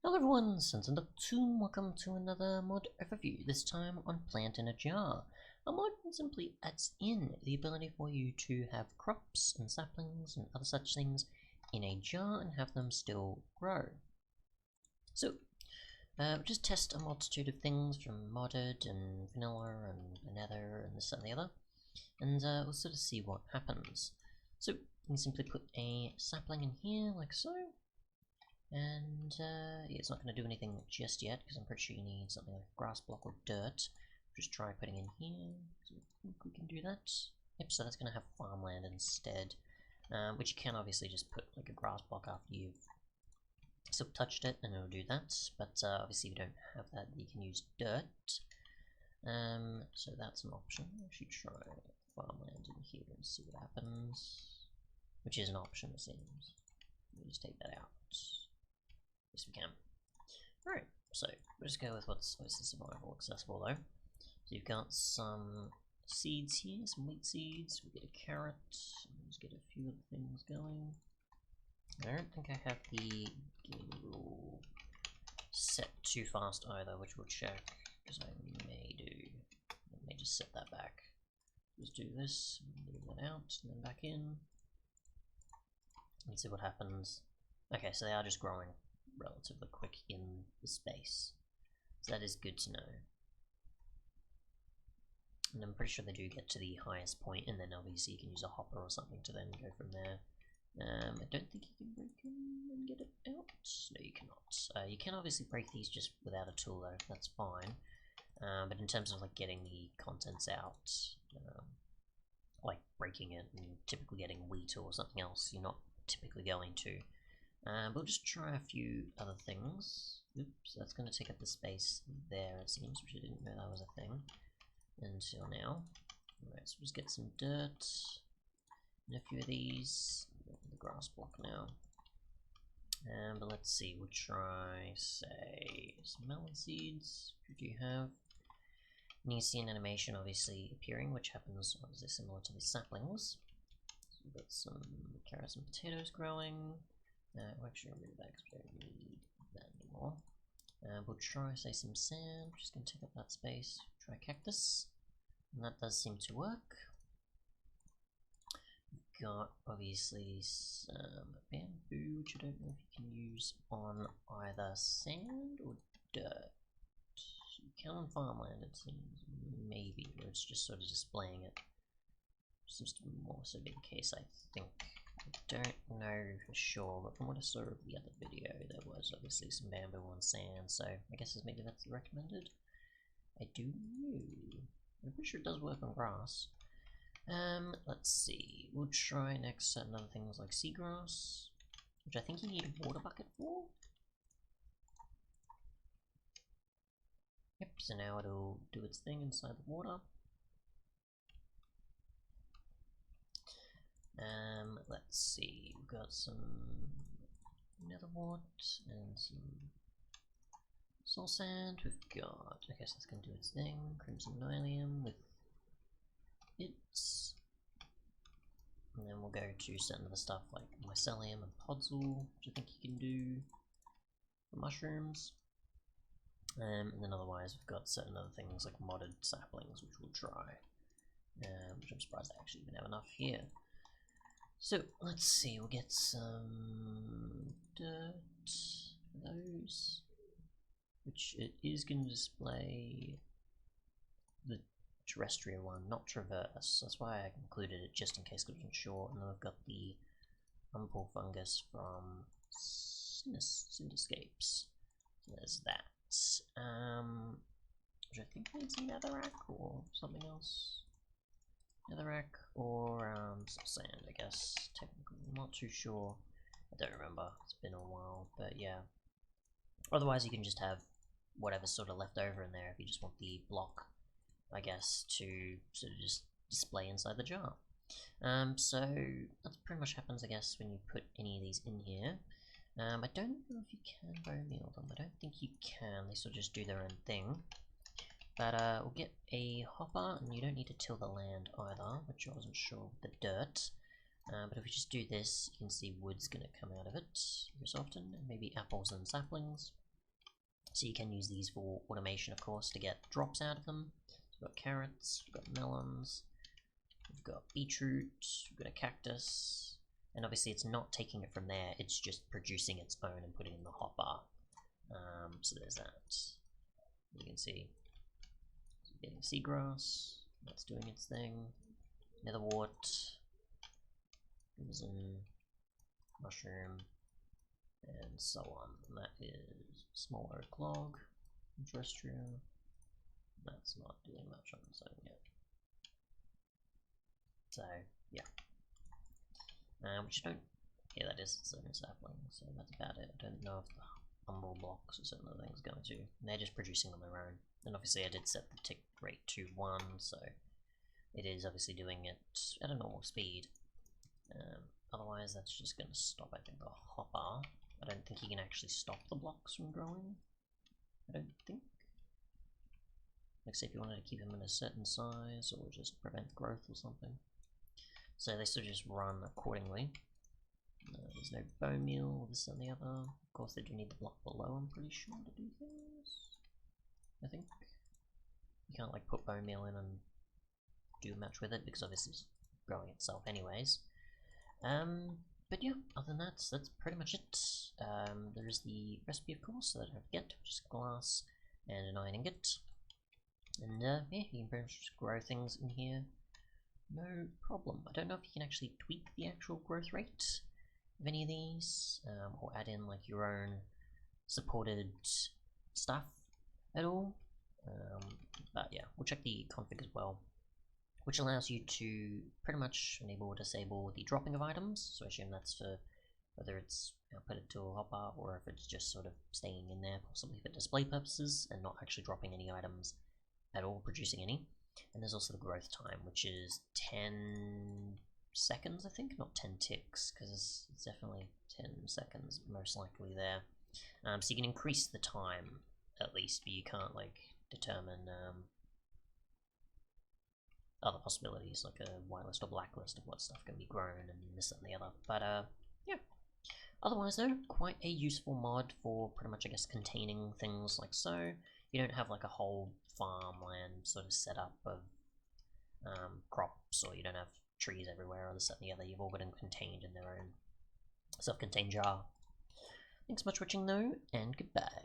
Hello everyone, Sons and Doctoon, welcome to another mod overview, this time on Plant in a Jar. A mod simply adds in the ability for you to have crops and saplings and other such things in a jar and have them still grow. So, we'll just test a multitude of things from modded and vanilla and nether and this and the other, and we'll sort of see what happens. So, you can simply put a sapling in here like so. And yeah, it's not going to do anything just yet because I'm pretty sure you need something like a grass block or dirt. Just try putting in here. So I think we can do that. Yep, so that's going to have farmland instead, which you can obviously just put like a grass block after you've touched it, and it'll do that. But obviously, if you don't have that, you can use dirt. So that's an option. I should try farmland in here and see what happens, which is an option it seems. Let me just take that out. Yes, we can. Alright, so we'll just go with what's mostly survival accessible though. So you've got some seeds here, some wheat seeds, we get a carrot, let's get a few other things going. I don't think I have the game rule set too fast either, which we'll check, because I may do. I may just set that back. Just do this, move that out, and then back in. Let's see what happens. Okay, so they are just growing relatively quick in the space, so that is good to know. And I'm pretty sure they do get to the highest point, and then obviously you can use a hopper or something to then go from there. I don't think you can break them and get it out. No, you cannot. You can obviously break these just without a tool though, that's fine. But in terms of like getting the contents out, like breaking it and typically getting wheat or something else, you're not typically going to. We'll just try a few other things. Oops, that's going to take up the space there it seems, which I didn't know that was a thing until now. Alright, so we'll just get some dirt and a few of these. The grass block now. But let's see, we'll try, say, some melon seeds, which you have. And you see an animation obviously appearing, which happens obviously similar to the saplings. So we've got some carrots and potatoes growing. We'll actually remove that because we don't need that anymore. We'll try, say, some sand, just going to take up that space. Try cactus, and that does seem to work. We've got, obviously, some bamboo, which I don't know if you can use on either sand or dirt. You can on farmland, it seems, maybe, or it's just sort of displaying it. Seems to be more so be the case, I think. I don't know for sure, but from what I saw of the other video, there was obviously some bamboo on sand, so I guess maybe that's recommended. I do know. I'm pretty sure it does work on grass. Let's see. We'll try next certain other things like seagrass, which I think you need a water bucket for. Yep, so now it'll do its thing inside the water. Let's see, we've got some netherwort and some soul sand. We've got, I guess that's going to do its thing, crimson nylium with its. And then we'll go to certain other stuff like mycelium and podzol, which I think you can do for mushrooms. And then otherwise we've got certain other things like modded saplings, which we'll try. Which I'm surprised I actually even have enough here. So, let's see, we'll get some dirt for those, which it is going to display the terrestrial one, not traverse. That's why I included it just in case I wasn't sure. And then we've got the umpal fungus from Cinderscapes. So there's that. Which I think needs netherrack or something else. Netherrack or some sand, I guess. Technically, I'm not too sure. I don't remember. It's been a while, but yeah. Otherwise, you can just have whatever's sort of left over in there if you just want the block, I guess, to sort of just display inside the jar. So that's pretty much happens, I guess, when you put any of these in here. I don't know if you can bone meal them. I don't think you can. They sort of just do their own thing. But we'll get a hopper, and you don't need to till the land either, which I wasn't sure with the dirt. But if we just do this, you can see wood's going to come out of it most often, and maybe apples and saplings. So you can use these for automation, of course, to get drops out of them. So we've got carrots, we've got melons, we've got beetroot, we've got a cactus, and obviously it's not taking it from there, it's just producing its own and putting it in the hotbar. So there's that. You can see getting seagrass, that's doing its thing, netherwort, crimson, mushroom, and so on. And that is small oak log, terrestrial. That's not doing much on its own yet. So yeah, which don't. Yeah, that is its own sapling. So that's about it. I don't know if the umbral blocks or certain other things going to. They're just producing on their own. And obviously, I did set the tick rate to 1, so it is obviously doing it at a normal speed. Otherwise, that's just going to stop, I think, the hopper. I don't think you can actually stop the blocks from growing. I don't think. Like, say if you wanted to keep them in a certain size or just prevent growth or something. So they sort of just run accordingly. There's no bone meal, this and the other. Of course, they do need the block below, I'm pretty sure, to do things. I think. You can't, like, put bone meal in and do much with it because obviously it's growing itself anyways. But yeah, other than that, that's pretty much it. There is the recipe, of course, that I don't forget, which is glass and an iron ingot. And yeah, you can pretty much just grow things in here. No problem. I don't know if you can actually tweak the actual growth rate of any of these, or add in like your own supported stuff at all. But yeah, we'll check the config as well, which allows you to pretty much enable or disable the dropping of items. So I assume that's for whether it's put it to a hotbar or if it's just sort of staying in there, possibly for display purposes and not actually dropping any items at all, producing any. And there's also the growth time, which is 10 seconds, I think, not 10 ticks, because it's definitely 10 seconds most likely there. So you can increase the time at least, but you can't like determine other possibilities like a whitelist or blacklist of what stuff can be grown and this and the other. But yeah, otherwise though, quite a useful mod for pretty much, I guess, containing things like so. You don't have like a whole farmland sort of setup of crops, or you don't have trees everywhere or this and the other. You've all got them contained in their own self-contained jar. Thanks so much for watching though, and goodbye.